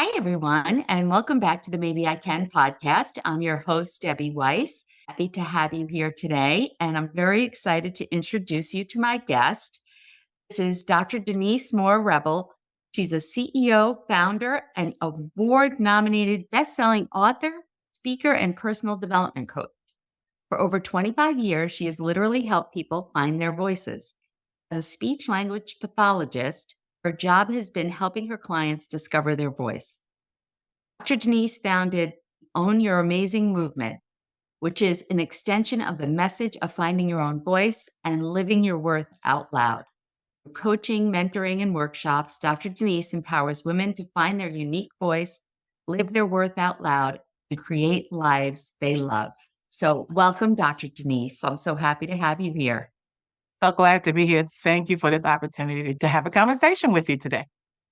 Hi, everyone, and welcome back to the Maybe I Can podcast. I'm your host, Debbie Weiss. Happy to have you here today, and I'm very excited to introduce you to my guest. This is Dr. Denise Moore-Revel. She's a CEO, founder, and award-nominated best-selling author, speaker, and personal development coach. For over 25 years, she has literally helped people find their voices. As a speech language pathologist, her job has been helping her clients discover their voice. Dr. Denise founded Own Your Amazing movement, which is an extension of the message of finding your own voice and living your worth out loud. Through coaching, mentoring, and workshops, Dr. Denise empowers women to find their unique voice, live their worth out loud, and create lives they love. So welcome, Dr. Denise. I'm so happy to have you here. So glad to be here. Thank you for this opportunity to have a conversation with you today.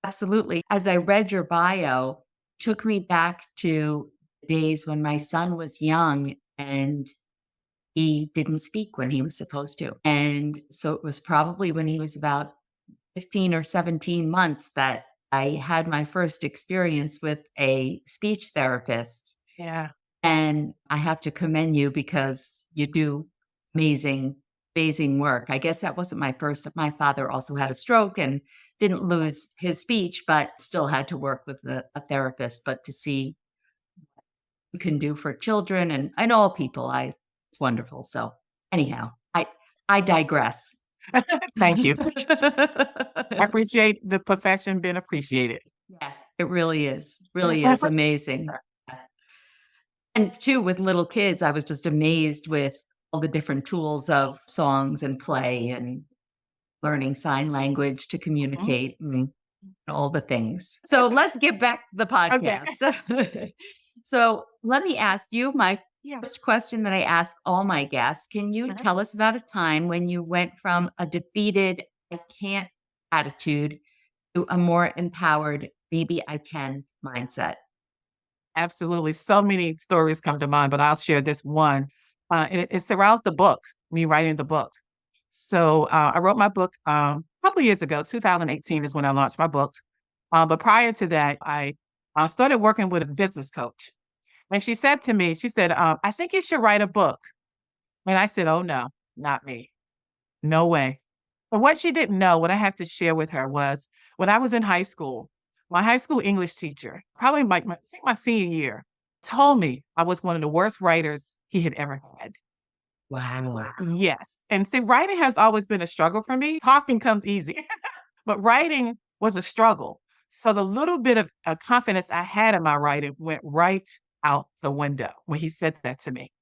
Absolutely. As I read your bio, it took me back to days when my son was young and he didn't speak when he was supposed to. And so it was probably when he was about 15 or 17 months that I had my first experience with a speech therapist. Yeah. And I have to commend you because you do amazing work. I guess that wasn't my first. My father also had a stroke and didn't lose his speech, but still had to work with a therapist. But to see what you can do for children and all people, it's wonderful. So anyhow, I digress. Thank you. I appreciate the profession being appreciated. Yeah, it really is. Really is amazing. And too, with little kids, I was just amazed with all the different tools of songs and play and learning sign language to communicate and all the things. So let's get back to the podcast. Okay. So let me ask you my first question that I ask all my guests. Can you tell us about a time when you went from a defeated, I can't attitude to a more empowered, maybe I can mindset? Absolutely. So many stories come to mind, but I'll share this one. It surrounds the book, me writing the book. So I wrote my book a couple years ago. 2018 is when I launched my book. But prior to that, I started working with a business coach. And she said to me, I think you should write a book. And I said, oh, no, not me. No way. But what she didn't know, what I had to share with her was when I was in high school, my high school English teacher, probably I think my senior year, told me I was one of the worst writers he had ever had. Wow. Yes. And see, writing has always been a struggle for me. Talking comes easy, but writing was a struggle. So the little bit of confidence I had in my writing went right out the window when he said that to me.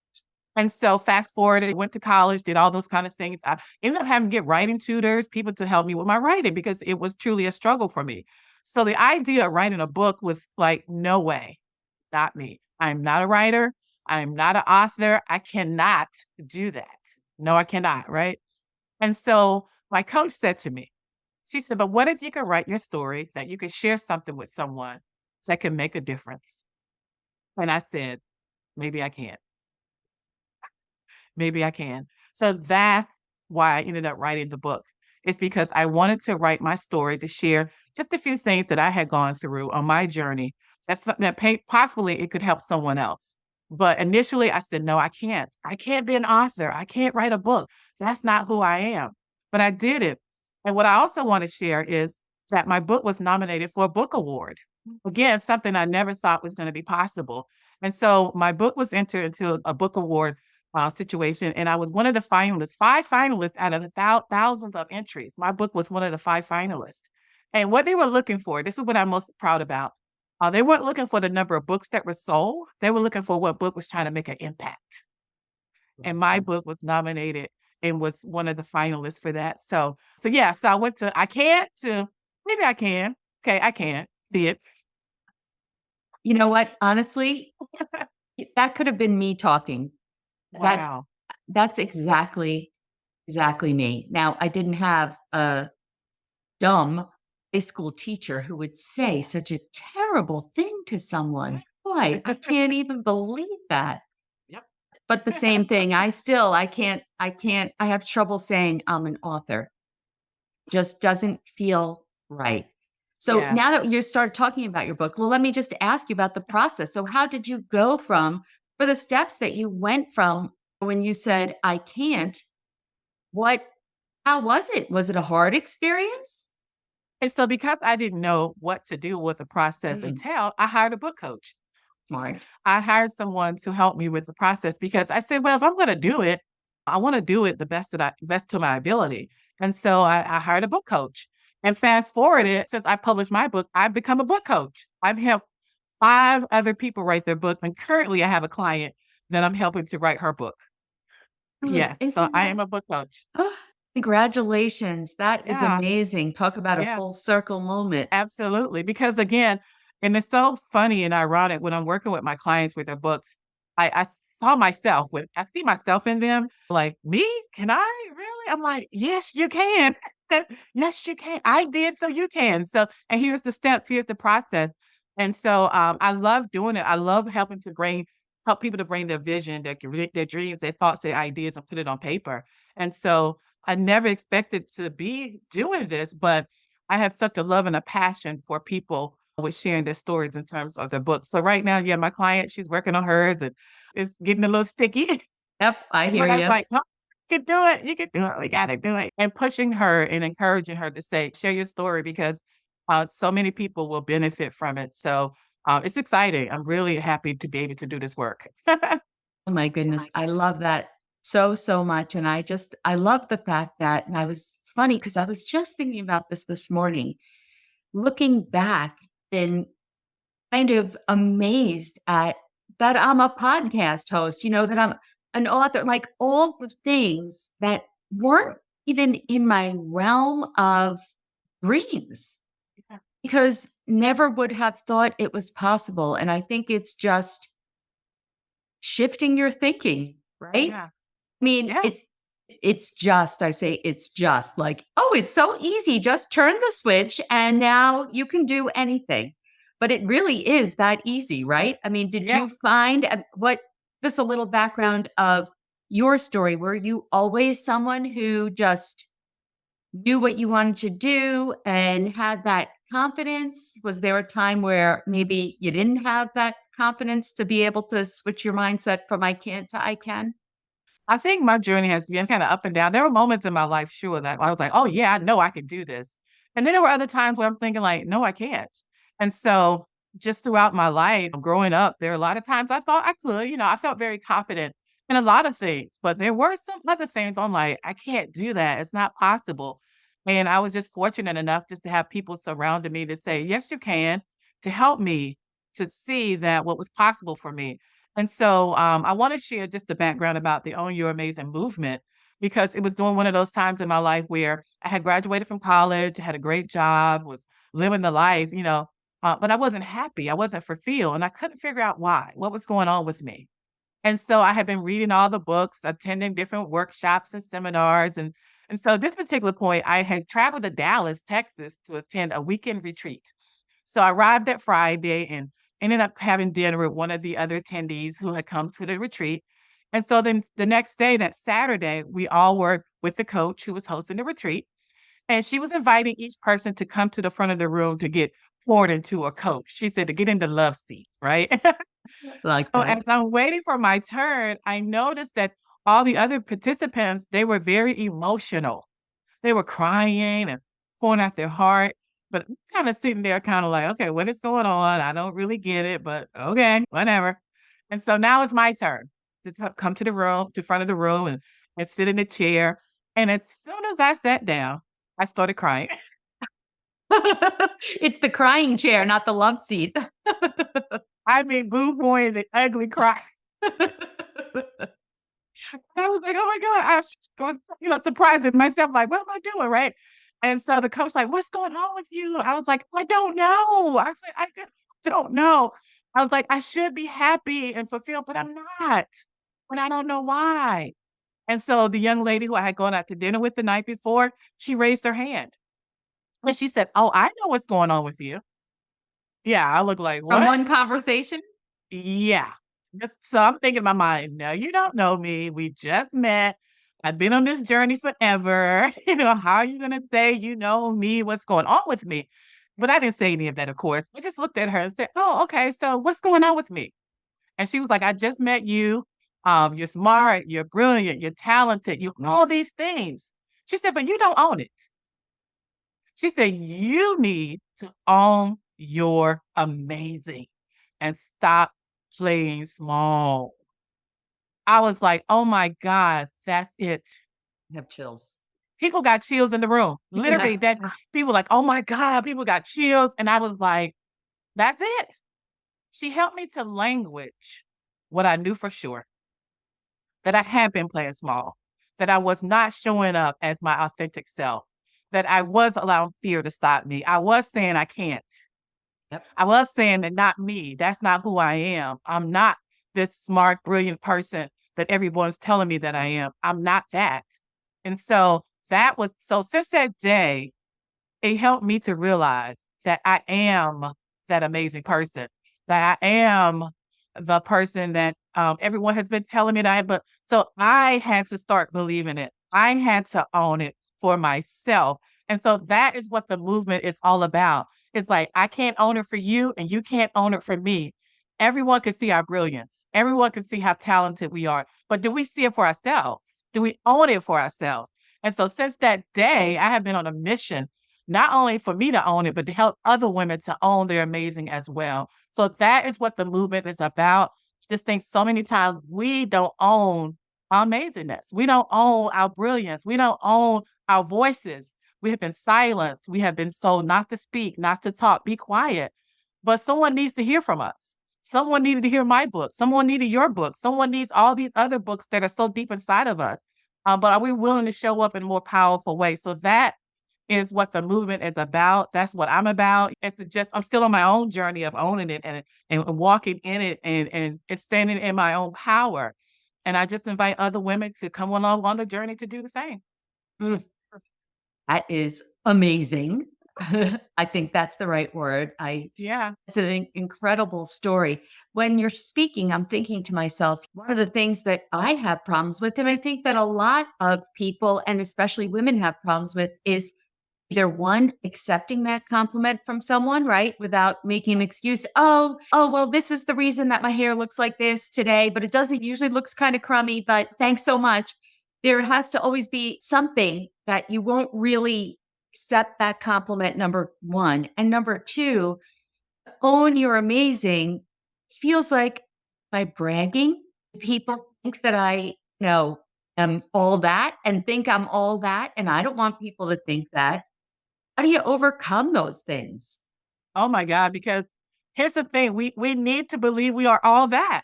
And so fast forward, I went to college, did all those kind of things. I ended up having to get writing tutors, people to help me with my writing because it was truly a struggle for me. So the idea of writing a book was like, no way, not me. I'm not a writer. I'm not an author. I cannot do that. No, I cannot, right? And so my coach said to me, she said, but what if you could write your story that you could share something with someone that can make a difference? And I said, maybe I can. Maybe I can. So that's why I ended up writing the book. It's because I wanted to write my story to share just a few things that I had gone through on my journey that possibly it could help someone else. But initially I said, no, I can't. I can't be an author. I can't write a book. That's not who I am. But I did it. And what I also want to share is that my book was nominated for a book award. Again, something I never thought was going to be possible. And so my book was entered into a book award situation. And I was one of the finalists, 5 finalists out of the thousands of entries. My book was one of the 5 finalists. And what they were looking for, this is what I'm most proud about. They weren't looking for the number of books that were sold. They were looking for what book was trying to make an impact. And my book was nominated and was one of the finalists for that. So I went to, I can't to, maybe I can. Okay, I can. Did. You know what? Honestly, that could have been me talking. Wow. That's exactly me. Now, I didn't have a dumb high school teacher who would say such a terrible thing to someone. Boy, I can't even believe that. Yep. But the same thing, I have trouble saying I'm an author. Just doesn't feel right. So Yeah. now that you start talking about your book, well, let me just ask you about the process. So how did you go from, for the steps that you went from when you said, I can't, what, how was it? Was it a hard experience? And so because I didn't know what to do with the process Mm, entailed, I hired a book coach. smart. I hired someone to help me with the process because I said, well, if I'm going to do it, I want to do it the best to my ability. And so I hired a book coach. And fast forward it, since I published my book, I've become a book coach. I've helped 5 other people write their book, and currently I have a client that I'm helping to write her book. Oh, Yes, so isn't I that am a book coach. oh, congratulations. That is Yeah, amazing. Talk about a yeah. full circle moment. Absolutely, because again, and it's so funny and ironic when I'm working with my clients with their books, I saw myself with I see myself in them, like, "Me? Can I? Really?" I'm like, "Yes, you can. Yes, you can. I did, so you can." So, and here's the steps, here's the process. And so, I love doing it. I love helping to help people to bring their vision, their dreams, their thoughts, their ideas, and put it on paper. And so, I never expected to be doing this, but I have such a love and a passion for people with sharing their stories in terms of their books. So right now, yeah, my client, she's working on hers and it's getting a little sticky. Yep, I hear But I was you. like, "No, you can do it. You can do it. We got to do it." And pushing her and encouraging her to say, share your story because so many people will benefit from it. So it's exciting. I'm really happy to be able to do this work. Oh my goodness. I love that so, so much. And I love the fact that, and it's funny because I was just thinking about this morning, looking back and kind of amazed at that I'm a podcast host, that I'm an author, like all the things that weren't even in my realm of dreams because never would have thought it was possible. And I think it's just shifting your thinking, right? Yeah. I mean, Yeah. it's just, I say it's just like, oh, it's so easy. Just turn the switch and now you can do anything. But it really is that easy, right? I mean, did Yeah. you find what just a little background of your story? Were you always someone who just knew what you wanted to do and had that confidence? Was there a time where maybe you didn't have that confidence to be able to switch your mindset from I can't to I can? I think my journey has been kinda up and down. There were moments in my life, sure, that I was like, "Oh, yeah, I know I can do this." And then there were other times where I'm thinking like, "No, I can't." And so, just throughout my life, growing up, there are a lot of times I thought I could, I felt very confident in a lot of things, but there were some other things I'm like, "I can't do that. It's not possible." And I was just fortunate enough just to have people surrounding me to say, "Yes, you can," to help me to see that what was possible for me. And so, I want to share just the background about the Own Your Amazing movement because it was during one of those times in my life where I had graduated from college, had a great job, was living the life, but I wasn't happy. I wasn't fulfilled, and I couldn't figure out why, what was going on with me. And so I had been reading all the books, attending different workshops and seminars, and so this particular point, I had traveled to Dallas, Texas, to attend a weekend retreat. So I arrived that Friday and ended up having dinner with one of the other attendees who had come to the retreat. And so then the next day, that Saturday, we all were with the coach who was hosting the retreat. And she was inviting each person to come to the front of the room to get poured into a coach. She said to get in the love seat, right? Like So as that. I'm waiting for my turn, I noticed that all the other participants, they were very emotional. They were crying and pouring out their heart, but I'm kinda sitting there kinda like, "Okay, what is going on? I don't really get it, but okay, whatever." And so now it's my turn to come to the room to front of the room and sit in the chair, and as soon as I sat down, I started crying. It's the crying chair, not the love seat. I mean, boo-hooing the ugly cry. I was like, "Oh my god," I was, surprised myself, like, "What am I doing?" Right? And so the coach like, "What's going on with you?" I was like, "I don't know." I said, "I just don't know." I was like, "I should be happy and fulfilled, but I'm not, and I don't know why." And so the young lady who I had gone out to dinner with the night before, she raised her hand, and she said, "Oh, I know what's going on with you." Yeah, I look like, From "What?" one conversation? Yeah. So I'm thinking in my mind, "No, you don't know me. We just met. I've been on this journey forever. How are you gonna say you know me? What's going on with me?" But I didn't say any of that, of course. I just looked at her and said, "Oh, okay. So what's going on with me?" And she was like, "I just met you. You're smart, you're brilliant, you're talented, you all these things." She said, "But you don't own it." She said, "You need to own your amazing and stop playing small." I was like, "Oh my God, that's it." I have chills. People got chills in the room. Literally, that people like, "Oh my God," people got chills. And I was like, that's it. She helped me to language what I knew for sure, that I had been playing small, that I was not showing up as my authentic self, that I was allowing fear to stop me. I was saying I can't. Yep. I was saying that not me. That's not who I am. I'm not this smart, brilliant person that everyone's telling me that I am. I'm not that. And so that was so since that day, it helped me to realize that I am that amazing person, that I am the person that everyone has been telling me that I am. But so I had to start believing it. I had to own it for myself. And so that is what the movement is all about. It's like, I can't own it for you and you can't own it for me. Everyone can see our brilliance. Everyone can see how talented we are. But do we see it for ourselves? Do we own it for ourselves? And so since that day, I have been on a mission not only for me to own it, but to help other women to own their amazing as well. So that is what the movement is about. Just think so many times we don't own our amazingness. We don't own our brilliance. We don't own our voices. We have been silenced. We have been told not to speak, not to talk, be quiet. But someone needs to hear from us. Someone needed to hear my book. Someone needed your book. Someone needs all these other books that are so deep inside of us. But are we willing to show up in a more powerful way? So that is what the movement is about. That's what I'm about. It's just I'm still on my own journey of owning it and walking in it and standing in my own power. And I just invite other women to come along on the journey to do the same. Mm, that is amazing. I think that's the right word. Yeah. It's an incredible story. When you're speaking, I'm thinking to myself, one of the things that I have problems with, and I think that a lot of people, and especially women, have problems with, is either one, accepting that compliment from someone, right? Without making an excuse. Well, this is the reason that my hair looks like this today, but it doesn't usually looks kind of crummy, but thanks so much. There has to always be something that you won't really accept that compliment, number one. And number two, own your amazing feels like by bragging, people think that I know am all that and think I'm all that. And I don't want people to think that. How do you overcome those things? Oh my God. Because here's the thing. We need to believe we are all that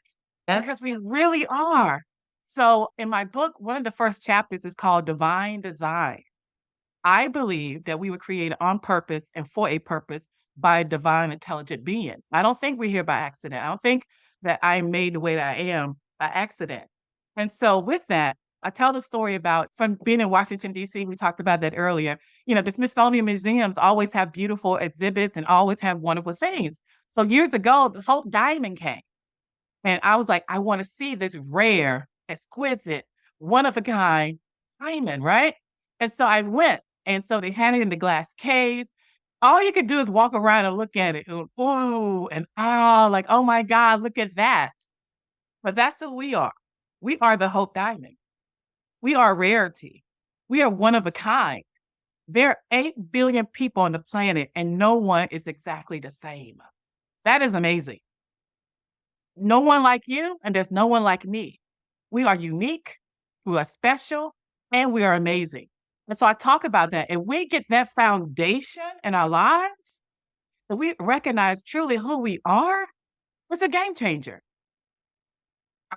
Yep. because we really are. So in my book, one of the first chapters is called Divine Design. I believe that we were created on purpose and for a purpose by a divine intelligent being. I don't think we're here by accident. I don't think that I'm made the way that I am by accident. And so with that, I tell the story about from being in Washington, D.C. We talked about that earlier. You know, the Smithsonian museums always have beautiful exhibits and always have wonderful things. So years ago, the Hope Diamond came. And I was like, I want to see this rare, exquisite, one of a kind diamond, right? And so I went. And so they had it in the glass case. All you could do is walk around and look at it. And, ooh, and ah, like, oh my God, look at that. But that's who we are. We are the Hope Diamond. We are rarity. We are one of a kind. There are 8 billion people on the planet, and no one is exactly the same. That is amazing. No one like you, and there's no one like me. We are unique, we are special, and we are amazing. And so I talk about that. And we get that foundation in our lives, and we recognize truly who we are, it's a game changer.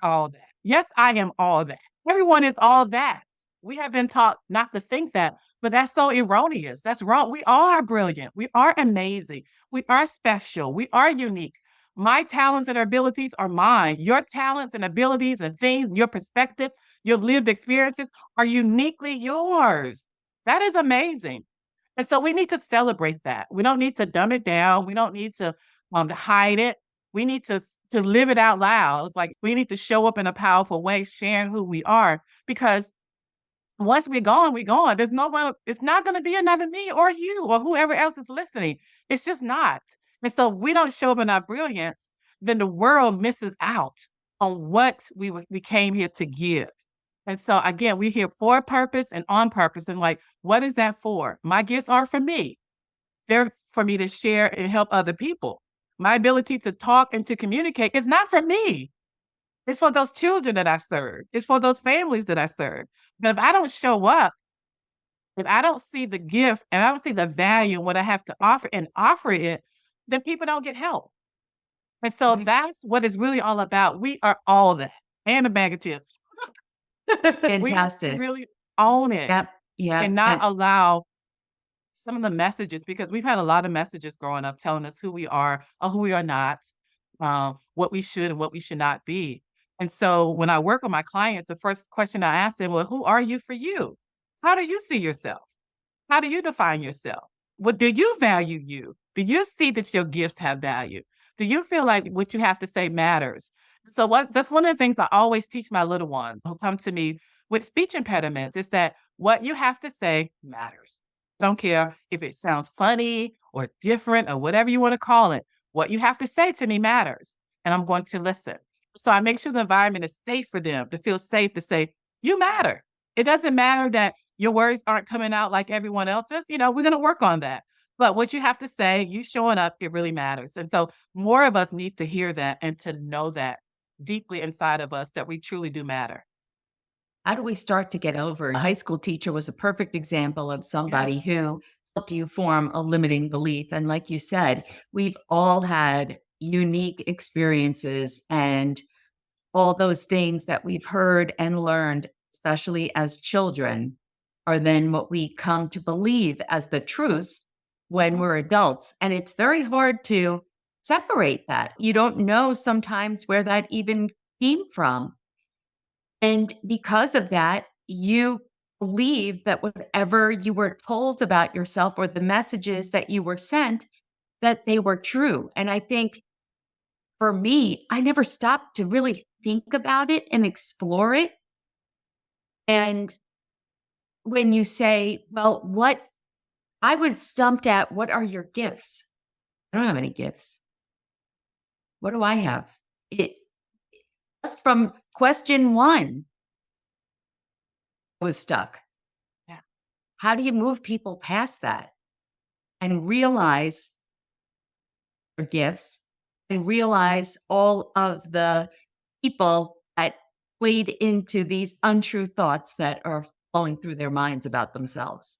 All that. Yes, I am all that. Everyone is all that. We have been taught not to think that, but that's so erroneous. That's wrong. We are brilliant. We are amazing. We are special. We are unique. My talents and abilities are mine. Your talents and abilities and things, your perspective, your lived experiences are uniquely yours. That is amazing. And so we need to celebrate that. We don't need to dumb it down. We don't need to hide it. We need to live it out loud. It's like we need to show up in a powerful way, sharing who we are, because once we're gone, we're gone. There's no one, it's not going to be another me or you or whoever else is listening. It's just not. And so we don't show up in our brilliance, then the world misses out on what we came here to give. And so again, we're here for a purpose and on purpose. And like, what is that for? My gifts are for me. They're for me to share and help other people. My ability to talk and to communicate is not for me. It's for those children that I serve. It's for those families that I serve. But if I don't show up, if I don't see the gift and I don't see the value in what I have to offer and offer it, then people don't get help. And so Right. that's what it's really all about. We are all that and a bag of chips. We have to Fantastic. really own it Yep. and Yep. not And allow some of the messages, because we've had a lot of messages growing up telling us who we are or who we are not, what we should and what we should not be. And so when I work with my clients, the first question I ask them, well, who are you for you? How do you see yourself? How do you define yourself? What do you value you? Do you see that your gifts have value? Do you feel like what you have to say matters? So what that's one of the things I always teach my little ones who come to me with speech impediments is that what you have to say matters. I don't care if it sounds funny or different or whatever you want to call it. What you have to say to me matters, and I'm going to listen. So I make sure the environment is safe for them to feel safe to say, you matter. It doesn't matter that your words aren't coming out like everyone else's, we're gonna work on that. But what you have to say, you showing up, it really matters. And so more of us need to hear that and to know that deeply inside of us that we truly do matter. how do we start to get over? A high school teacher was a perfect example of Yeah. somebody who helped you form a limiting belief. And like you said, we've all had unique experiences and all those things that we've heard and learned, especially as children, are then what we come to believe as the truth when Mhm. we're adults. And it's very hard to separate that. You don't know sometimes where that even came from. And because of that, you believe that whatever you were told about yourself or the messages that you were sent, that they were true. And I think for me, I never stopped to really think about it and explore it. And when you say, well, what I was stumped at, what are your gifts? I don't have any gifts. What do I have? It just from question one, I was stuck. Yeah. How do you move people past that and realize their gifts and realize all of the people that played into these untrue thoughts that are flowing through their minds about themselves?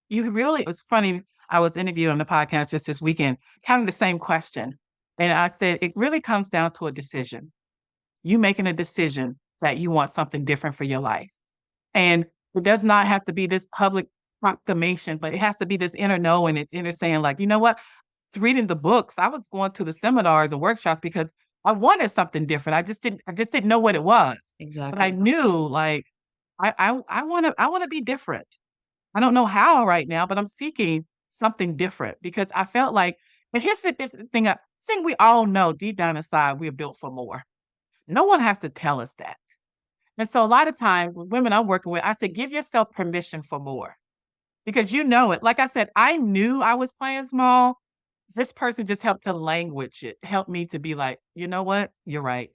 You really, it was funny. I was interviewed on the podcast just this weekend, kind of the same question. And I said, it really comes down to a decision. You making a decision that you want something different for your life. And it does not have to be this public proclamation, but it has to be this inner knowing. It's inner saying, like, you know what? Reading the books, I was going to the seminars and workshops because I wanted something different. I just didn't know what it was. But I Exactly. knew like I wanna be different. I don't know how right now, but I'm seeking something different because I felt like, and here's the thing, thing we all know deep down inside, we're built for more. No one has to tell us that. And so a lot of times with women I'm working with, I say, give yourself permission for more because you know it. Like I said, I knew I was playing small. This person just helped to language it, helped me to be like, you know what? You're right.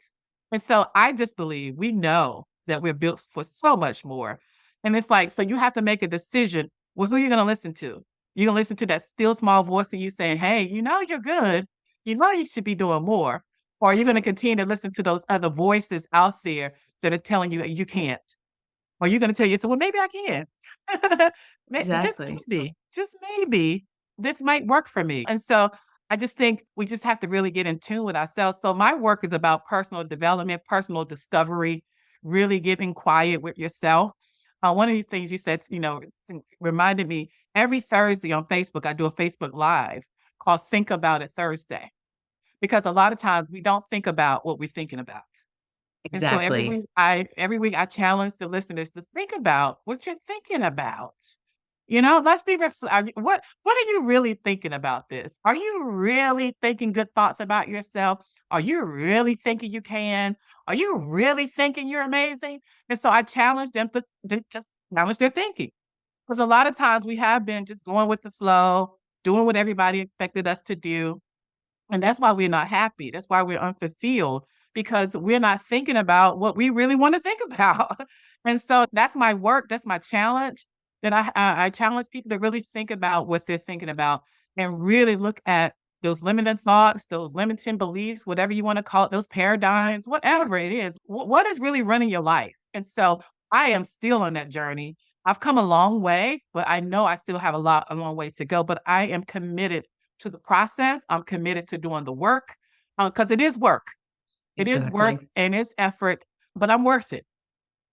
And so I just believe we know that we're built for so much more. And it's like, so you have to make a decision. Well, who are you going to listen to? You're going to listen to that still small voice in you saying, hey, you know, you're good. You know, you should be doing more. Or are you going to continue to listen to those other voices out there that are telling you that you can't? Or you're gonna tell you, so, "Well, maybe I can." Exactly. Just maybe, this might work for me. And so, I just think we just have to really get in tune with ourselves. So my work is about personal development, personal discovery, really getting quiet with yourself. One of the things you said, reminded me, every Thursday on Facebook, I do a Facebook Live called Think About It Thursday, because a lot of times we don't think about what we're thinking about. And so every Exactly. week I challenge the listeners to think about what you're thinking about. Let's be what are you really thinking about this? Are you really thinking good thoughts about yourself? Are you really thinking you can? Are you really thinking you're amazing? And so I challenge them to just challenge their thinking. Because a lot of times we have been just going with the flow, doing what everybody expected us to do. And that's why we're not happy. That's why we're unfulfilled because we're not thinking about what we really want to think about. And so that's my work. That's my challenge. That I challenge people to really think about what they're thinking about and really look at those limiting thoughts, those limiting beliefs, whatever you want to call it, those paradigms, whatever it is. What is really running your life? And so I am still on that journey. I've come a long way, but I know I still have a long way to go. But I am committed to the process. I'm committed to doing the work because it is work. It is work Exactly. and it's effort, but I'm worth it.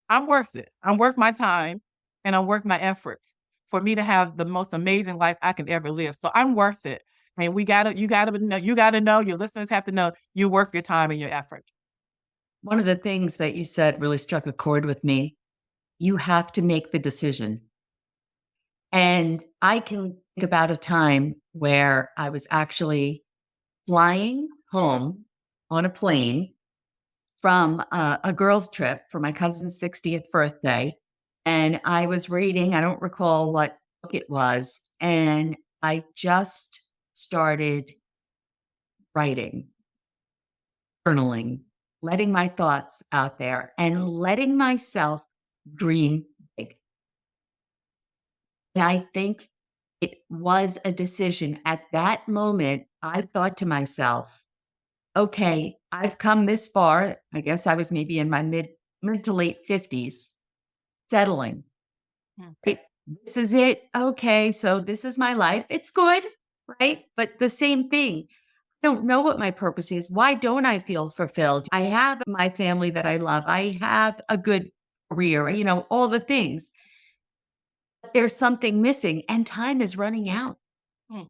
I'm worth it. I'm worth my time and I'm worth my efforts for me to have the most amazing life I can ever live. So I'm worth it. And you gotta know, your listeners have to know you're worth your time and your effort. One of the things that you said really struck a chord with me. You have to make the decision. And I can think about a time where I was actually flying home on a plane from a girls' trip for my cousin's 60th birthday. And I was reading, I don't recall what book it was, and I just started writing, journaling, letting my thoughts out there and letting myself dream big. And I think it was a decision. At that moment, I thought to myself, okay, I've come this far. I guess I was maybe in my mid to late 50s, settling. Mm. Right? This is it. Okay, so this is my life. It's good, right? But the same thing. I don't know what my purpose is. Why don't I feel fulfilled? I have my family that I love. I have a good career, all the things. There's something missing and time is running out. Mm.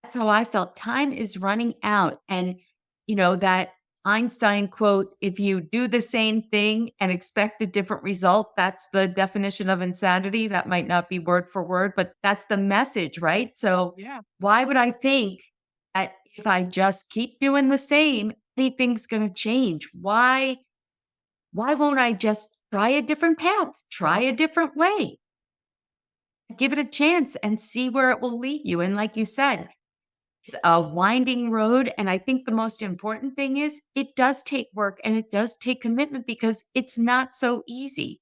That's how I felt. Time is running out. And, that Einstein quote, if you do the same thing and expect a different result, that's the definition of insanity. That might not be word for word, but that's the message, right? So Yeah. why would I think that if I just keep doing the same, anything's going to change? Why won't I just try a different path, try a different way? Give it a chance and see where it will lead you. And like you said, it's a winding road. And I think the most important thing is it does take work and it does take commitment because it's not so easy.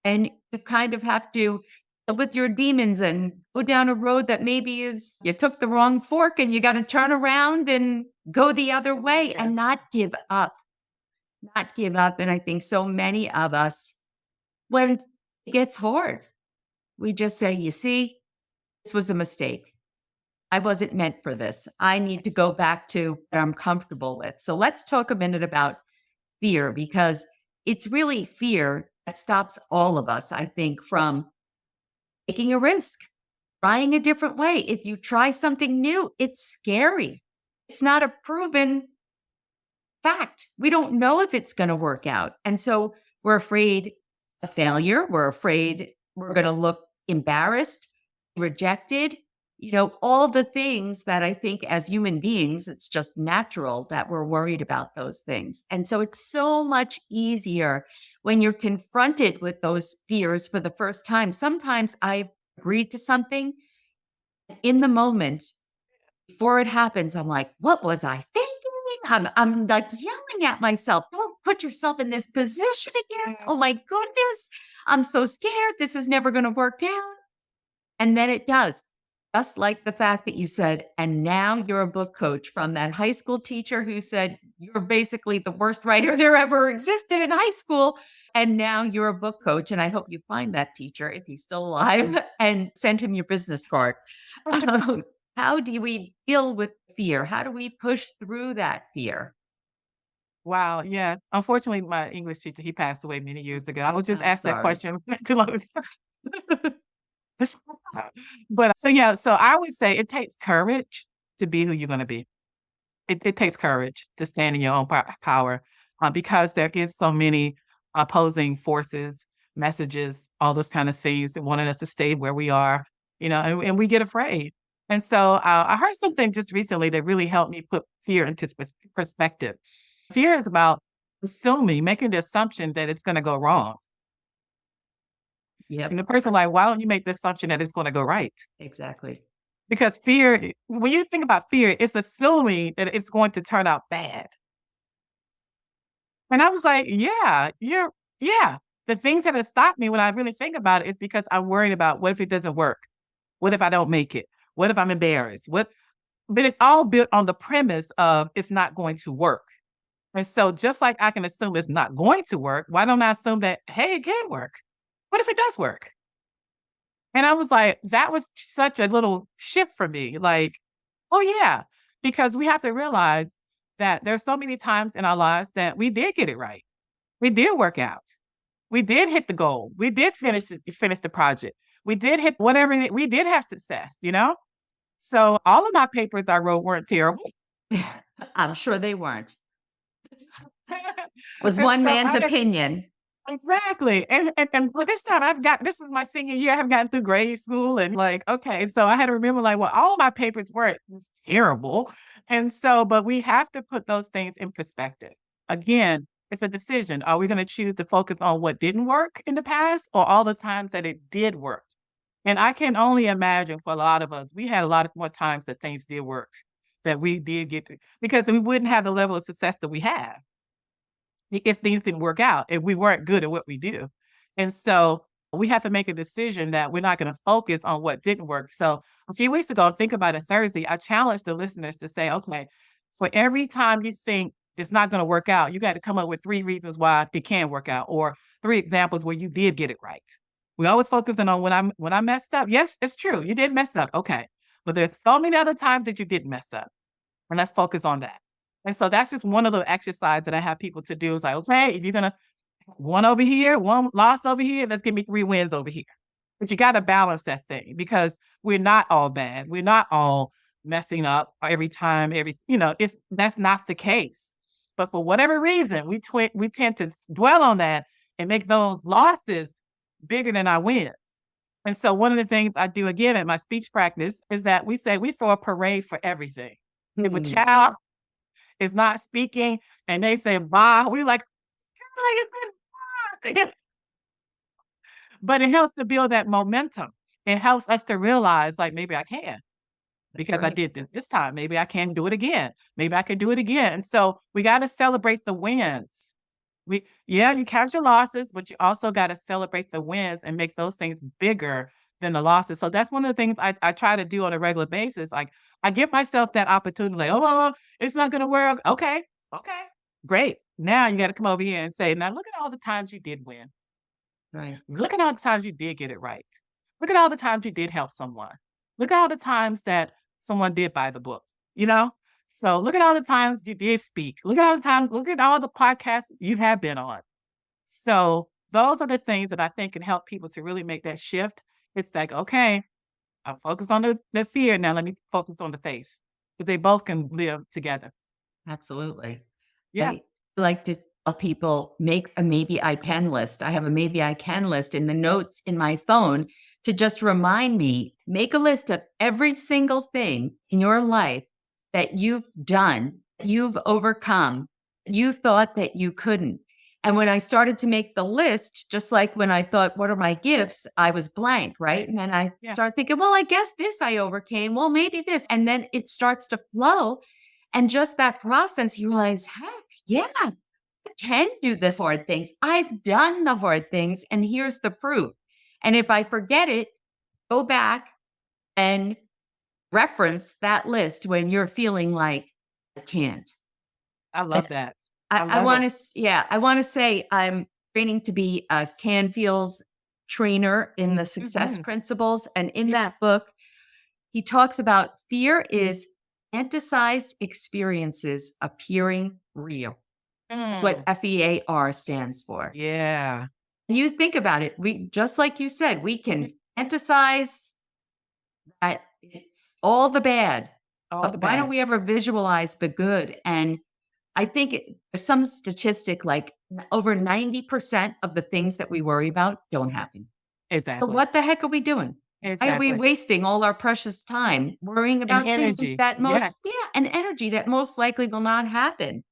And you kind of have to deal with your demons and go down a road that maybe is you took the wrong fork and you got to turn around and go the other way and not give up. Not give up. And I think so many of us, when it gets hard, we just say, you see, this was a mistake. I wasn't meant for this. I need to go back to what I'm comfortable with. So let's talk a minute about fear because it's really fear that stops all of us, I think, from taking a risk, trying a different way. If you try something new, it's scary. It's not a proven fact. We don't know if it's going to work out. And so we're afraid of failure. We're afraid we're going to look embarrassed, rejected, all the things that I think as human beings, it's just natural that we're worried about those things. And so it's so much easier when you're confronted with those fears for the first time. Sometimes I agreed to something in the moment before it happens. I'm like, what was I thinking? I'm like yelling at myself. Don't put yourself in this position again. Oh my goodness. I'm so scared. This is never going to work out. And then it does. Just like the fact that you said, and now you're a book coach from that high school teacher who said you're basically the worst writer there ever existed in high school. And now you're a book coach. And I hope you find that teacher if he's still alive and send him your business card. How do we deal with fear? How do we push through that fear? Wow, yes. Unfortunately, my English teacher, he passed away many years ago. I was just I'm asked that sorry. question too long. But so yeah, so I would say it takes courage to be who you're gonna be. It takes courage to stand in your own power, because there is so many opposing forces, messages, all those kind of things that wanted us to stay where we are, and we get afraid. And so I heard something just recently that really helped me put fear into perspective. Fear is about making the assumption that it's going to go wrong. And Yep, the person like, why don't you make the assumption that it's going to go right? exactly. Because fear, when you think about fear, it's assuming that it's going to turn out bad. And I was like, yeah. The things that have stopped me when I really think about it is because I'm worried about what if it doesn't work? What if I don't make it? What if I'm embarrassed? But it's all built on the premise of it's not going to work. And so just like I can assume it's not going to work, why don't I assume that, hey, it can work? What if it does work? And I was like, that was such a little shift for me. Like, oh yeah, because we have to realize that there's so many times in our lives that we did get it right. We did work out. We did hit the goal. We did finish the project. We did hit whatever we did have success, you know? So all of my papers I wrote weren't terrible. I'm sure they weren't. Was And one so man's opinion. exactly. And by this time this is my senior year. I haven't gotten through grade school and like, okay. So I had to remember like, well, all my papers weren't terrible. And so, but we have to put those things in perspective. Again, it's a decision. Are we going to choose to focus on what didn't work in the past or all the times that it did work? And I can only imagine for a lot of us, we had a lot of more times that things did work, that we did get to, because we wouldn't have the level of success that we have if things didn't work out, if we weren't good at what we do. And so we have to make a decision that we're not going to focus on what didn't work. So a few weeks ago, think about it Thursday, I challenged the listeners to say, okay, for every time you think it's not going to work out, you got to come up with 3 reasons why it can work out or 3 examples where you did get it right. We always focusing on when I messed up. Yes, it's true. You did mess up. Okay. But there's so many other times that you didn't mess up. And let's focus on that. And so that's just one of the exercises that I have people to do. Is like, okay, if you're gonna one over here, one loss over here, let's give me 3 wins over here. But you got to balance that thing because we're not all bad. We're not all messing up every time. That's not the case. But for whatever reason, we tend to dwell on that and make those losses bigger than our wins. And so one of the things I do again at my speech practice is that we say we throw a parade for everything. If a child is not speaking and they say bye, we're like, but it helps to build that momentum. It helps us to realize, like, maybe I can That's because I right. did this time. Maybe I can do it again. Maybe I can do it again. And so we got to celebrate the wins. You count your losses, but you also got to celebrate the wins and make those things bigger than the losses. So that's one of the things I try to do on a regular basis. Like I give myself that opportunity, like, oh, it's not going to work. Okay, great. Now you got to come over here and say, now look at all the times you did win. Right. Look at all the times you did get it right. Look at all the times you did help someone. Look at all the times that someone did buy the book, you know? So look at all the times you did speak. Look at all the podcasts you have been on. So those are the things that I think can help people to really make that shift. It's like, okay, I'll focus on the fear. Now let me focus on the face. Because they both can live together. Absolutely. Yeah. I like to tell people make a maybe I can list. I have a maybe I can list in the notes in my phone to just remind me, make a list of every single thing in your life that you've done, you've overcome, you thought that you couldn't. And when I started to make the list, just like when I thought, what are my gifts? I was blank, right? And then I Yeah. started thinking, well, I guess this I overcame. Well, maybe this. And then it starts to flow. And just that process, you realize, heck, yeah, I can do the hard things. I've done the hard things, and here's the proof. And if I forget it, go back and reference that list when you're feeling like I can't. I I, love that. I I love want it. to, yeah, I want to say I'm training to be a Canfield trainer in the success Mhm. principles. And in that book, he talks about fear is fantasized experiences appearing real. That's what Mm. FEAR stands for. Yeah. And you think about it, we just like you said, we can fantasize that it's all the bad, All the but why don't bad. we ever visualize the good? And I think there's some statistic like over 90% of the things that we worry about don't happen. So Exactly. what the heck are we doing? Why are we Exactly. wasting all our precious time worrying And about things energy. that Yes. and energy that most likely will not happen?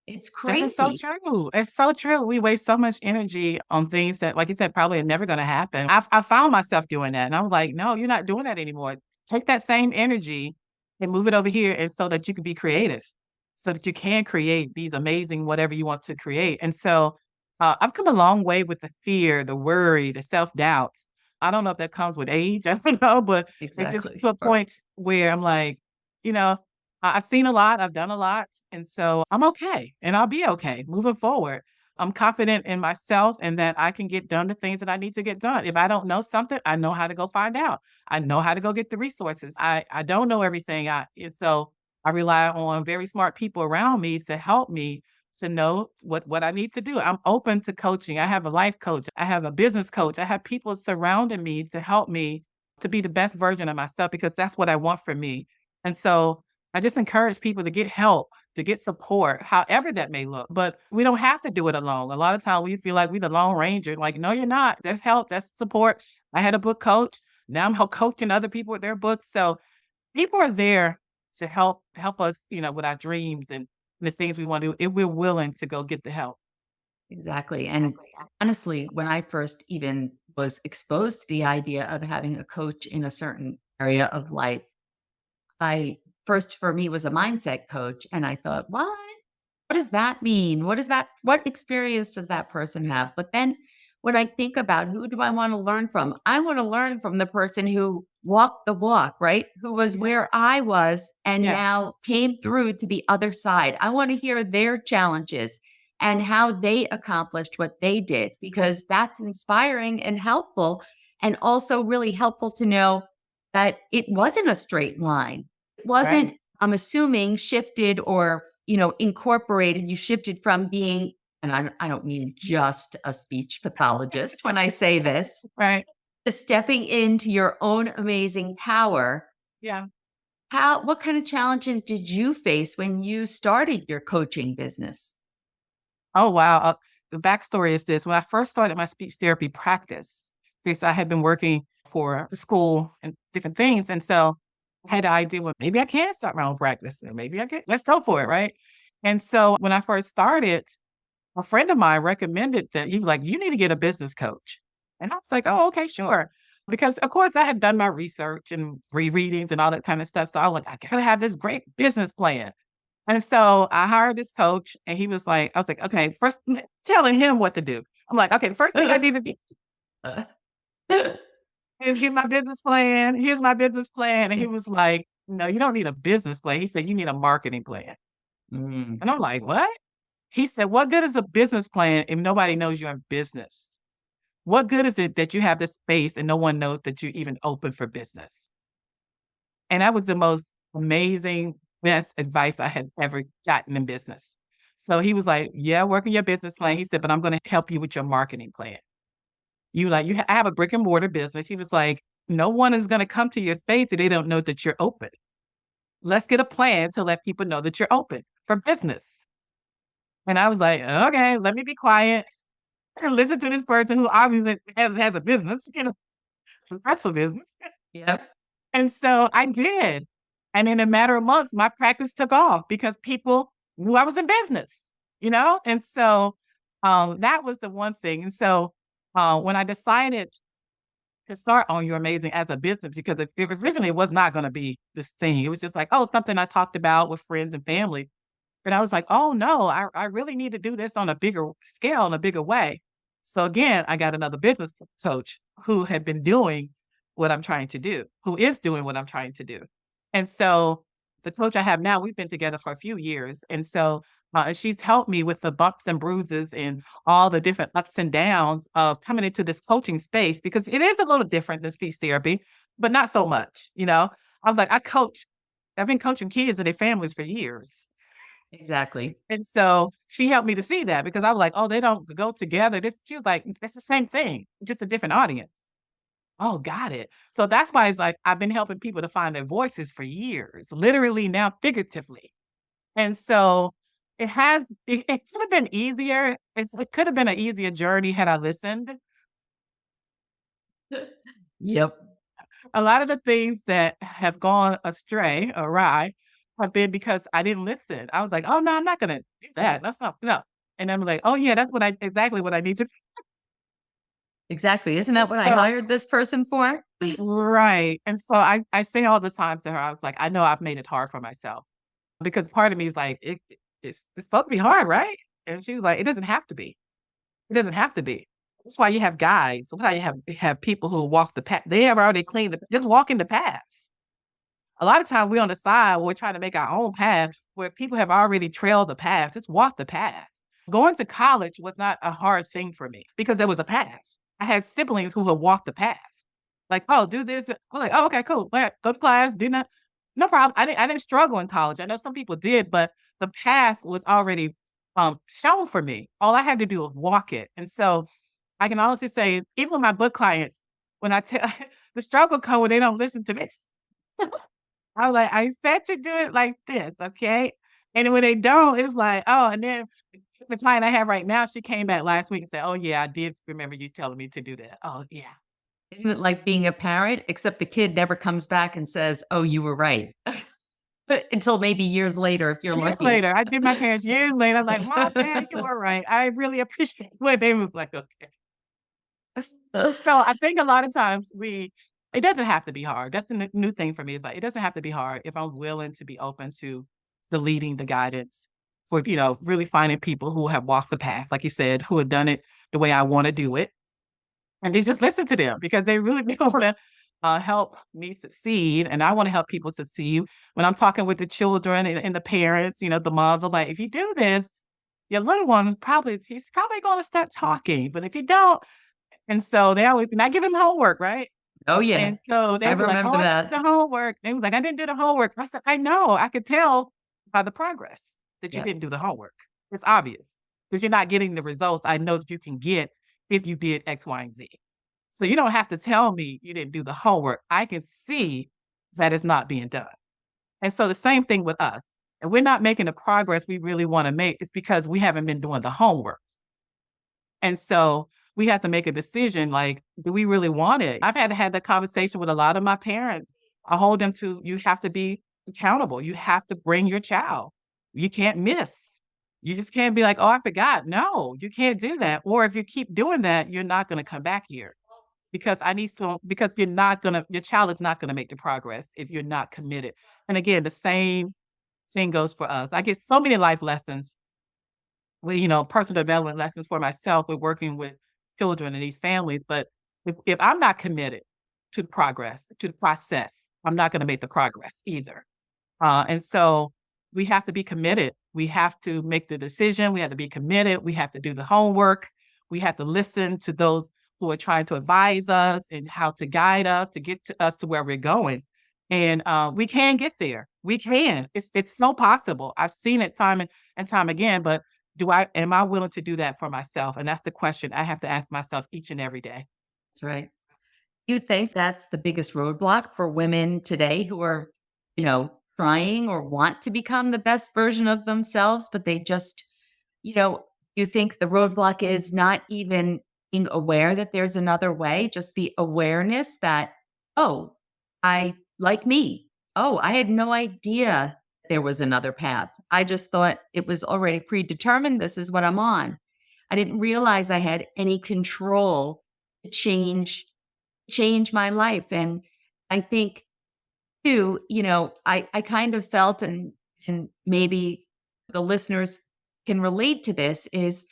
It's That is so crazy. true. It's so true. We waste so much energy on things that, like you said, probably are never gonna happen. I found myself doing that, and I was like, "No, you're not doing that anymore. take that same energy and move it over here and so that you can be creative, so that you can create these amazing whatever you want to create. And so, I've come a long way with the fear, the worry, the self-doubt. I don't know if that comes with age, I don't know, but it's just Exactly. to a point where I'm like, you know, I've seen a lot, I've done a lot, and so I'm okay, and I'll be okay moving forward. I'm confident in myself and that I can get done the things that I need to get done. If I don't know something, I know how to go find out. I know how to go get the resources. I don't know everything. And so I rely on very smart people around me to help me to know what I need to do. I'm open to coaching. I have a life coach. I have a business coach. I have people surrounding me to help me to be the best version of myself because that's what I want for me. And so I just encourage people to get help, to get support, however that may look. But we don't have to do it alone. A lot of times we feel like we're the Lone Ranger. Like, no, you're not. There's help, there's support. I had a book coach. Now I'm coaching other people with their books. So people are there to help us, with our dreams and the things we want to do if we're willing to go get the help. Exactly. And honestly, when I first even was exposed to the idea of having a coach in a certain area of life, I first for me was a mindset coach. And I thought, what? What does that mean? What experience does that person have? But then when I think about who do I want to learn from? I want to learn from the person who walked the walk, right? Who was Yeah. where I was and Yes. now came through to the other side. I want to hear their challenges and how they accomplished what they did because that's inspiring and helpful and also really helpful to know that it wasn't a straight line. It Right. wasn't, I'm assuming, shifted or, incorporated. You shifted from being, and I don't mean just a speech pathologist when I say this, Right. to stepping into your own amazing power. Yeah. What kind of challenges did you face when you started your coaching business? Oh, wow. The backstory is this. When I first started my speech therapy practice, because I had been working for the school and different things. And so I had the idea, well, maybe I can start my own practice and maybe I can, let's go for it. Right. And so when I first started, a friend of mine recommended that he was like, you need to get a business coach. And I was like, oh, okay, sure. Because of course I had done my research and rereadings and all that kind of stuff. So I was like, I gotta have this great business plan. And so I hired this coach and he was like, I was like, okay, first telling him what to do. I'm like, okay, the first thing I need to do is get my business plan. Here's my business plan. And he was like, no, you don't need a business plan. He said, you need a marketing plan. Mm, And I'm like, what? He said, what good is a business plan if nobody knows you're in business? What good is it that you have this space and no one knows that you're even open for business? And that was the most amazing, best advice I had ever gotten in business. So he was like, "Yeah, work on your business plan." He said, "But I'm gonna help you with your marketing plan. I have a brick and mortar business." He was like, "No one is gonna come to your space if they don't know that you're open. Let's get a plan to let people know that you're open for business." And I was like, "Okay, let me be quiet and listen to this person who obviously has a business, successful business." yep. And so I did. And in a matter of months, my practice took off because people knew I was in business, And so that was the one thing. And so when I decided to start On Your Amazing as a business, because it originally was not going to be this thing, it was just like, oh, something I talked about with friends and family. But I was like, "Oh, no, I really need to do this on a bigger scale, in a bigger way." So again, I got another business coach who had been doing what I'm trying to do, who is doing what I'm trying to do. And so the coach I have now, we've been together for a few years. And so she's helped me with the bumps and bruises and all the different ups and downs of coming into this coaching space because it is a little different than speech therapy, but not so much. I was like, I've been coaching kids and their families for years. Exactly. And so she helped me to see that because I was like, "Oh, they don't go together." She was like, "It's the same thing, just a different audience." Oh, got it. So that's why it's like I've been helping people to find their voices for years, literally now figuratively. And so it could have been easier. It could have been an easier journey had I listened. Yep. A lot of the things that have gone awry, have been because I didn't listen. I was like, "Oh, no, I'm not gonna do that. That's not no." And I'm like, "Oh, yeah, that's what I exactly what I need to." Exactly. Isn't that what I So hired this person for? Right, and so I say all the time to her, I was like, "I know I've made it hard for myself," because part of me is like, It's supposed to be hard, right?" And she was like, "It doesn't have to be. It doesn't have to be. That's why you have guides. That's why you have people who walk the path. They have already cleaned the just walking the path." A lot of times we're on the side, we're trying to make our own path where people have already trailed the path. Just walk the path. Going to college was not a hard thing for me because there was a path. I had siblings who had walked the path. Like, "Oh, do this." I'm like, "Oh, okay, cool. Alright, go to class, do that." No problem. I didn't struggle in college. I know some people did, but the path was already, shown for me. All I had to do was walk it. And so, I can honestly say, even with my book clients, when I tell the struggle come when they don't listen to me. I was like, "I said to do it like this, okay?" And then when they don't, it's like, "Oh," and then the client I have right now, she came back last week and said, "Oh, yeah, I did remember you telling me to do that. Oh, yeah." Isn't it like being a parent, except the kid never comes back and says, "Oh, you were right." Until maybe years later, if you're Years lucky. later, I did my parents years later, I'm like, "Mom, Dad, you were right. I really appreciate" what they was like, "Okay." So, I think a lot of times it doesn't have to be hard. That's the new thing for me. It's like, it doesn't have to be hard if I'm willing to be open to the leading, the guidance for, really finding people who have walked the path, like you said, who have done it the way I wanna do it. And you just listen to them because they really be able to, help me succeed, and I wanna help people succeed. When I'm talking with the children and the parents, the moms are like, "If you do this, your little one he's probably gonna start talking, but if you don't." And so they always and I give them homework, right? Oh, yeah. And so I they'd be like, "Oh, remember I did that. the homework." They was like, "I didn't do the homework." I said, "I know, I could tell by the progress that you Yeah, didn't do the homework. It's obvious because 'cause you're not getting the results I know that you can get if you did X, Y, and Z. So you don't have to tell me you didn't do the homework. I can see that it's not being done." And so the same thing with us. And we're not making the progress we really wanna make, it's because we haven't been doing the homework. And so we have to make a decision like, do we really want it? I've had to have that conversation with a lot of my parents. I hold them to you have to be accountable. You have to bring your child. You can't miss. You just can't be like, "Oh, I forgot." No, you can't do that. Or if you keep doing that, you're not going to come back here because because your child is not going to make the progress if you're not committed. And again, the same thing goes for us. I get so many life lessons with, personal development lessons for myself with working with children and these families. But if I'm not committed to the progress, to the process, I'm not going to make the progress either. And so we have to be committed. We have to make the decision. We have to be committed. We have to do the homework. We have to listen to those who are trying to advise us and how to guide us to get to us to where we're going. And we can get there. We can. It's so possible. I've seen it time and time again. But am I willing to do that for myself? And that's the question I have to ask myself each and every day. that's right. You think that's the biggest roadblock for women today who are, trying or want to become the best version of themselves, but they just, you know, you think the roadblock is not even being aware that there's another way, just the awareness that, oh, I like me. Oh, I had no idea there was another path. I just thought it was already predetermined. This is what I'm on. I didn't realize I had any control to change my life. And I think too, I kind of felt and maybe the listeners can relate to this is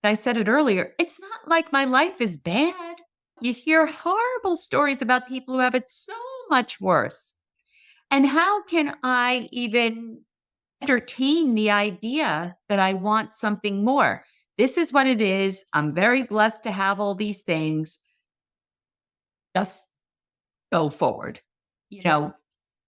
I said it earlier, it's not like my life is bad. You hear horrible stories about people who have it so much worse. And how can I even entertain the idea that I want something more? This is what it is. I'm very blessed to have all these things. Just go forward. You know,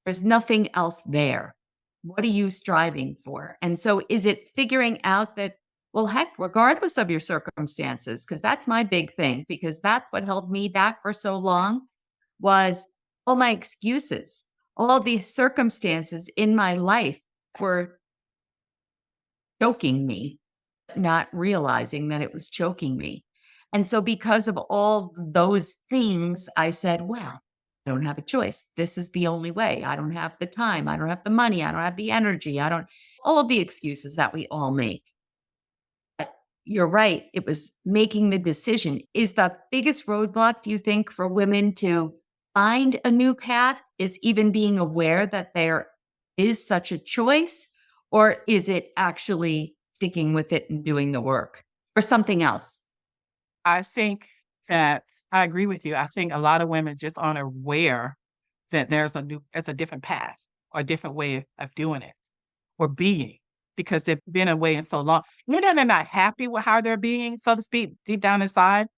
there's nothing else there. What are you striving for? And so is it figuring out that, well, heck, regardless of your circumstances, because that's my big thing, because that's what held me back for so long was all my excuses, all these circumstances in my life were choking me, not realizing that it was choking me. And so, because of all those things, I said, well, I don't have a choice. This is the only way. I don't have the time. I don't have the money. I don't have the energy. I don't, all of the excuses that we all make. you're right. It was making the decision. Is the biggest roadblock, do you think, for women to find a new path is even being aware that there is such a choice? Or is it actually sticking with it and doing the work or something else? I think that I agree with you. I think a lot of women just aren't aware that there's a different path or a different way of doing it or being because they've been away in so long. You know, they're not happy with how they're being, so to speak, deep down inside.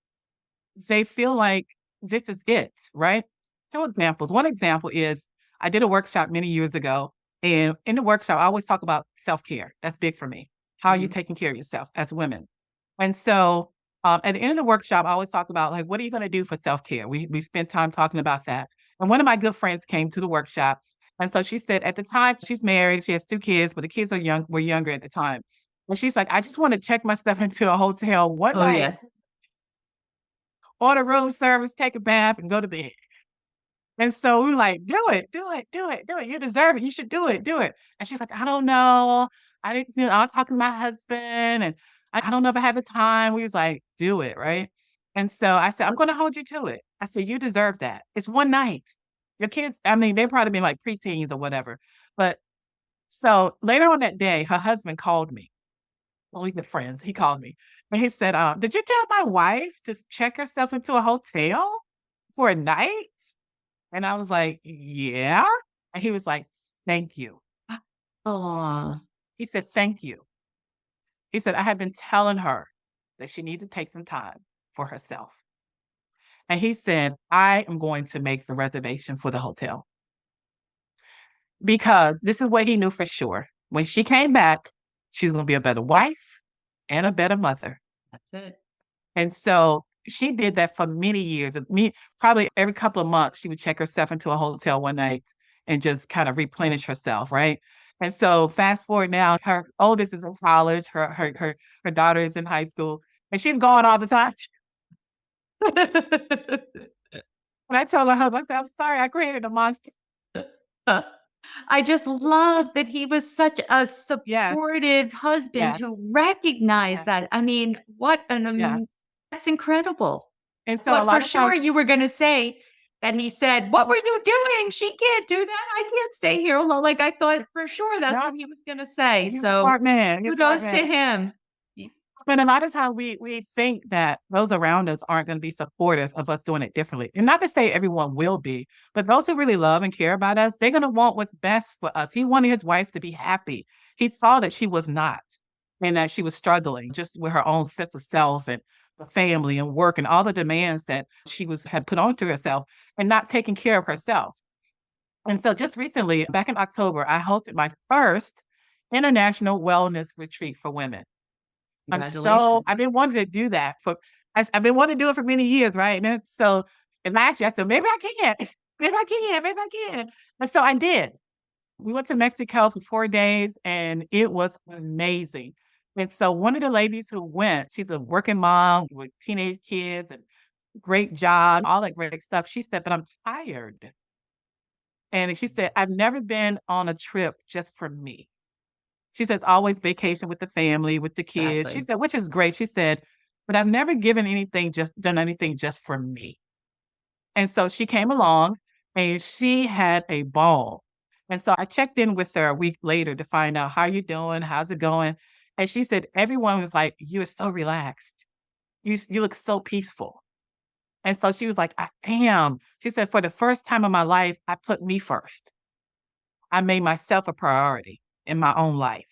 They feel like this is it, right? Two examples. One example is I did a workshop many years ago, and in the workshop, I always talk about self care. That's big for me. How are you Mhm. taking care of yourself as women? And so, at the end of the workshop, I always talk about like, what are you going to do for self care? We spent time talking about that. And one of my good friends came to the workshop, and so she said, at the time, she's married, she has two kids, but the kids were younger at the time. And she's like, I just want to check my stuff into a hotel one Oh, night, yeah. order room service, take a bath, and go to bed. And so we were like, "Do it, do it, do it, do it. You deserve it. You should do it, do it." And she's like, "I don't know. I didn't, I'll talk to my husband and I don't know if I have the time." We was like, "Do it," right? And so I said, "I'm gonna hold you to it." I said, "You deserve that. It's one night." Your kids, I mean, they've probably been like preteens or whatever. But so later on that day, her husband called me. Well, we good friends. He called me and he said, "Did you tell my wife to check herself into a hotel for a night?" And I was like, "Yeah?" And he was like, "Thank you." Oh, He said, "Thank you." He said, "I have been telling her that she needs to take some time for herself." And he said, "I am going to make the reservation for the hotel." Because this is what he knew for sure. When she came back, she's gonna be a better wife and a better mother. that's it. And so she did that for many years. Probably every couple of months, she would check herself into a hotel one night and just kind of replenish herself, right? And so fast forward now, her oldest is in college, her daughter is in high school, and she's gone all the time. And I told her husband, I said, "I'm sorry, I created a monster." I just love that he was such a Yes, supportive husband yes, who recognized yes, that. I mean, yes. that's incredible. And so a But for lot of sure, times, you were going to say that he said, "What were you doing? She can't do that. I can't stay here alone." Like I thought for sure that's no, what he was going to say. he's a So smart man. He's a smart kudos man. to him. But a lot of times we think that those around us aren't gonna be supportive of us doing it differently. And not to say everyone will be, but those who really love and care about us, they're gonna want what's best for us. He wanted his wife to be happy. He saw that she was not, and that she was struggling just with her own sense of self and the family and work and all the demands that she was had put onto herself and not taking care of herself. And so just recently, back in October, I hosted my first international wellness retreat for women. Congratulations. I've been wanting to do that for I've been wanting to do it for many years, right? And last year I said, "Maybe I can. Maybe I can. Maybe I can." And so I did. We went to Mexico for 4 days, and it was amazing. And so one of the ladies who went, she's a working mom with teenage kids and great job, all that great stuff. She said, "But I'm tired." And she said, "I've never been on a trip just for me." She says, "Always vacation with the family, with the kids." She Exactly. said, "Which is great." She said, "But I've never done anything just for me." And so she came along and she had a ball. And so I checked in with her a week later to find out, "How you doing? How's it going?" And she said, everyone was like, "You are so relaxed. You look so peaceful." And so she was like, "I am." She said, "For the first time in my life, I put me first. I made myself a priority in my own life."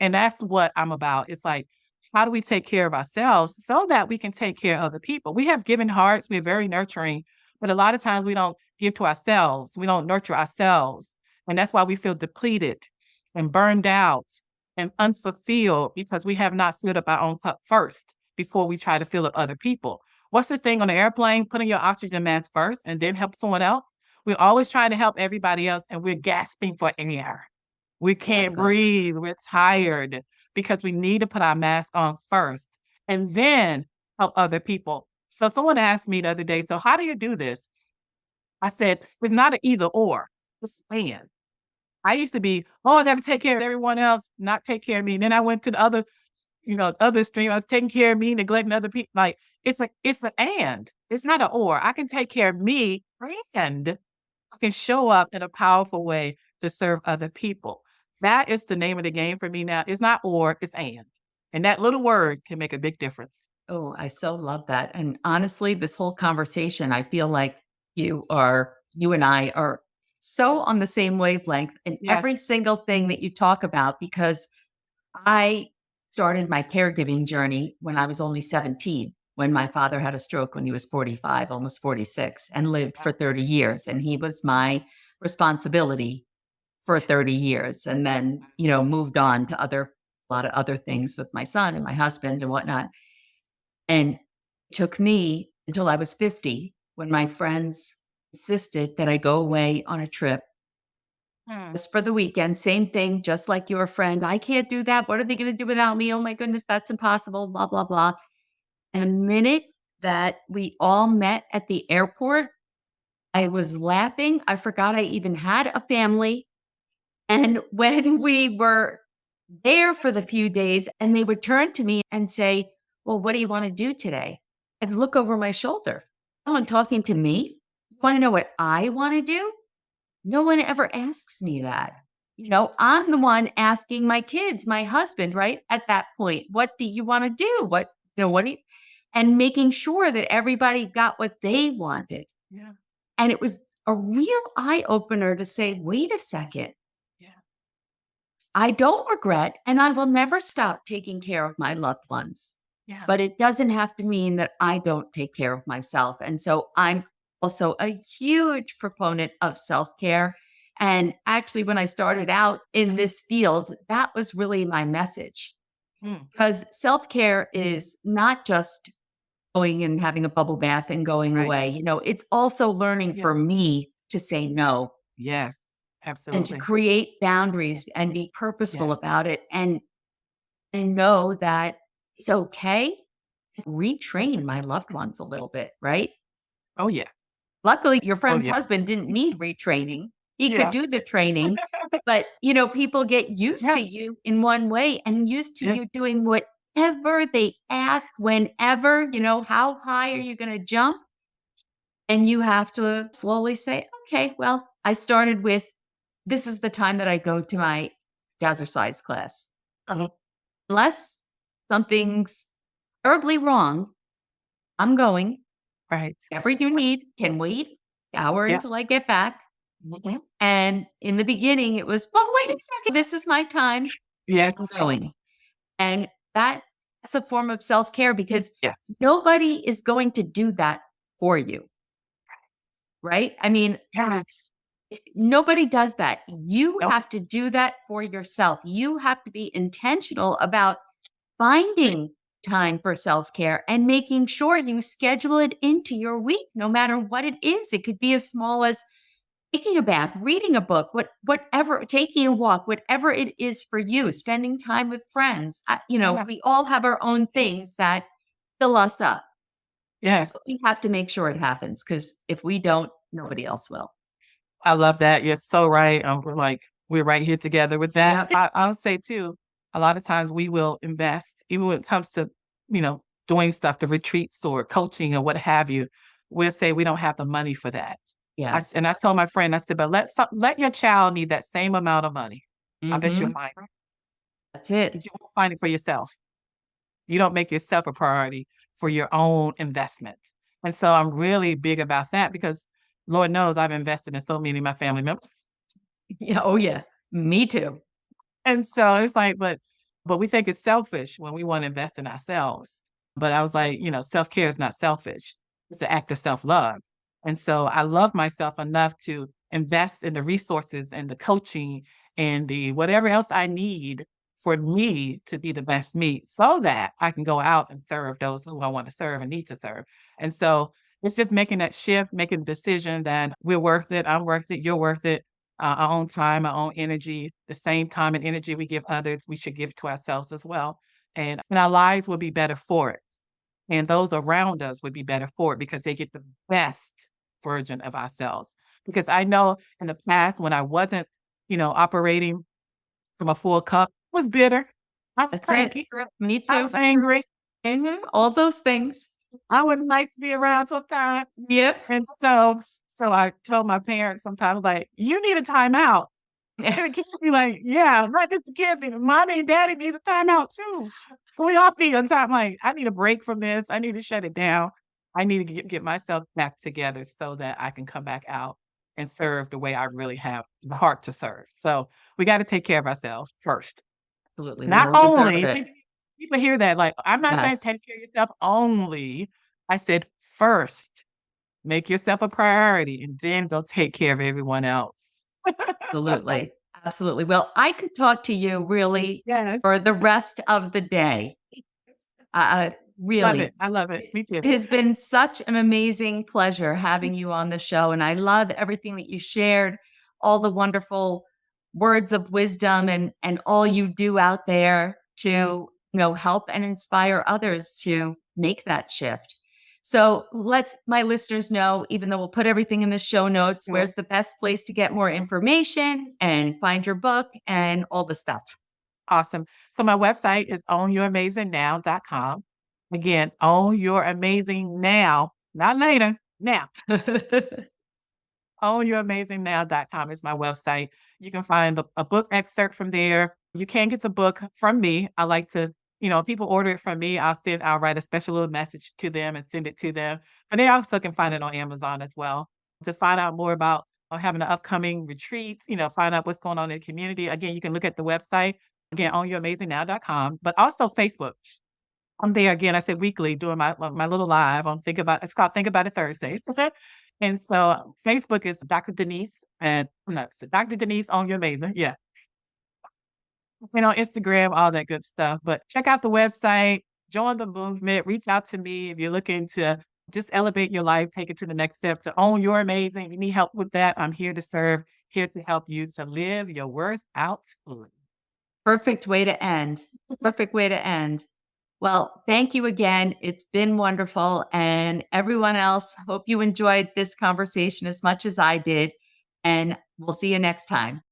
And that's what I'm about. It's like, how do we take care of ourselves so that we can take care of other people? We have giving hearts, we're very nurturing, but a lot of times we don't give to ourselves. We don't nurture ourselves. And that's why we feel depleted and burned out and unfulfilled because we have not filled up our own cup first before we try to fill up other people. What's the thing on the airplane? Putting your oxygen mask first and then help someone else. We're always trying to help everybody else and we're gasping for air. We can't Exactly. breathe. We're tired because we need to put our mask on first and then help other people. So someone asked me the other day, "So how do you do this?" I said, "It's not an either or. It's and." I used to be, "Oh, I got to take care of everyone else, not take care of me." And then I went to the other. other stream, I was taking care of me, neglecting other people. Like, it's an and. It's not an or. I can take care of me and I can show up in a powerful way to serve other people. That is the name of the game for me now. It's not or, it's and. And that little word can make a big difference. Oh, I so love that. And honestly, this whole conversation, I feel like you and I are so on the same wavelength in Yes. every single thing that you talk about because I started my caregiving journey when I was only 17, when my father had a stroke when he was 45, almost 46, and lived for 30 years. And he was my responsibility for 30 years. And then, moved on to a lot of other things with my son and my husband and whatnot. And it took me until I was 50 when my friends insisted that I go away on a trip Hmm. just for the weekend. Same thing, just like your friend. I can't do that. What are they going to do without me? Oh my goodness, that's impossible. Blah, blah, blah. And the minute that we all met at the airport, I was laughing. I forgot I even had a family. And when we were there for the few days, and they would turn to me and say, "Well, what do you want to do today?" I'd look over my shoulder. Someone talking to me? You want to know what I want to do? No one ever asks me that. I'm the one asking my kids, my husband, right? At that point, what do you want to do? What do you, and making sure that everybody got what they wanted. Yeah. And it was a real eye opener to say, wait a second, Yeah. I don't regret, and I will never stop taking care of my loved ones. Yeah. But it doesn't have to mean that I don't take care of myself. And so I'm also a huge proponent of self care. And actually, when I started out in this field, that was really my message Mm. because self care is not just going and having a bubble bath and going Right. away. It's also learning Yeah. for me to say no Yes. and to Absolutely. create boundaries and be purposeful Yes. about it and know that it's okay. Retrain my loved ones a little bit, right? Oh, yeah. Luckily, your Oh, friend's yeah. husband didn't need retraining. He could Yeah. do the training, but people get used Yeah. to you in one way and used to Yeah. you doing whatever they ask whenever, how high are you going to jump? And you have to slowly say, okay, well, I started with this is the time that I go to my jazzercise class. Uh-huh. Unless something's terribly wrong, I'm going. Right. Whatever you need can wait hour Yeah. until I get back. Mhm. And in the beginning, it was, well, wait a second, this is my time. Yes. I'm going. And that's a form of self care because Yes. nobody is going to do that for you, right? I mean, Yes. nobody does that. You Nope. have to do that for yourself. You have to be intentional about finding time for self care and making sure you schedule it into your week, no matter what it is. It could be as small as taking a bath, reading a book, whatever, taking a walk, whatever it is for you, spending time with friends. Yeah. We all have our own things that fill us up. Yes. We have to make sure it happens because if we don't, nobody else will. I love that. You're so right. We're right here together with that. Yep. I'll say too, a lot of times we will invest, even when it comes to, doing stuff, the retreats or coaching or what have you. We'll say we don't have the money for that. Yes. And I told my friend, I said, but let your child need that same amount of money. I bet you'll Hmm. find it. That's it. But you won't find it for yourself. You don't make yourself a priority for your own investment. And so I'm really big about that because Lord knows I've invested in so many of my family members. Yeah. Oh, yeah. Me too. And so it's like, but we think it's selfish when we want to invest in ourselves. But I was like, self-care is not selfish. It's an act of self-love. And so I love myself enough to invest in the resources and the coaching and the whatever else I need for me to be the best me so that I can go out and serve those who I want to serve and need to serve. And so it's just making that shift, making the decision that we're worth it, I'm worth it, you're worth it, our own time, our own energy, the same time and energy we give others, we should give to ourselves as well. And our lives will be better for it. And those around us would be better for it because they get the best version of ourselves. Because I know in the past when I wasn't, operating from a full cup, I was bitter. I was That's it. cranky. Me I too. was angry. All those things. I wouldn't like to be around sometimes. Yep. And so I told my parents sometimes, like, "You need a timeout." And the kids be like, "Yeah, not just the kids, mommy and daddy need a timeout too. We all need a time, like, I need a break from this. I need to shut it down. I need to get myself back together so that I can come back out and serve the way I really have the heart to serve." So, we gotta take care of ourselves first. Absolutely. We Not all deserve only it. people hear that, like, I'm not saying Yes. take care of yourself only. I said, "First, make yourself a priority, and then go take care of everyone else." Absolutely. Absolutely. Well, I could talk to you really Yes. for the rest of the day. Love Really. it. I love it. It Me too. it has been such an amazing pleasure having you on the show, and I love everything that you shared, all the wonderful words of wisdom and all you do out there to, help and inspire others to make that shift. So, let my listeners know, even though we'll put everything in the show notes, Yeah. where's the best place to get more information and find your book and all the stuff. Awesome. So my website is ownyouramazingnnow.com. Again, own your amazing now, not later, now. Ownyouramazingnnow.com is my website. You can find a book excerpt from there. You can get the book from me. I like to, people order it from me. I'll write a special little message to them and send it to them. But they also can find it on Amazon as well. To find out more about having an upcoming retreat, find out what's going on in the community. Again, you can look at the website, again, ownyouramazingnnow.com, but also Facebook. I'm there again, I said weekly doing my little live on it's called Think About It Thursdays. And so Facebook is Dr. Denise and no, it's Dr. Denise on Your Amazing. Yeah. And on Instagram, all that good stuff. But check out the website, join the movement, reach out to me if you're looking to just elevate your life, take it to the next step, to own your amazing. If you need help with that, I'm here to serve, here to help you to live your worth out. Perfect way to end. Perfect way to end. Well, thank you again. It's been wonderful. And everyone else, hope you enjoyed this conversation as much as I did. And we'll see you next time.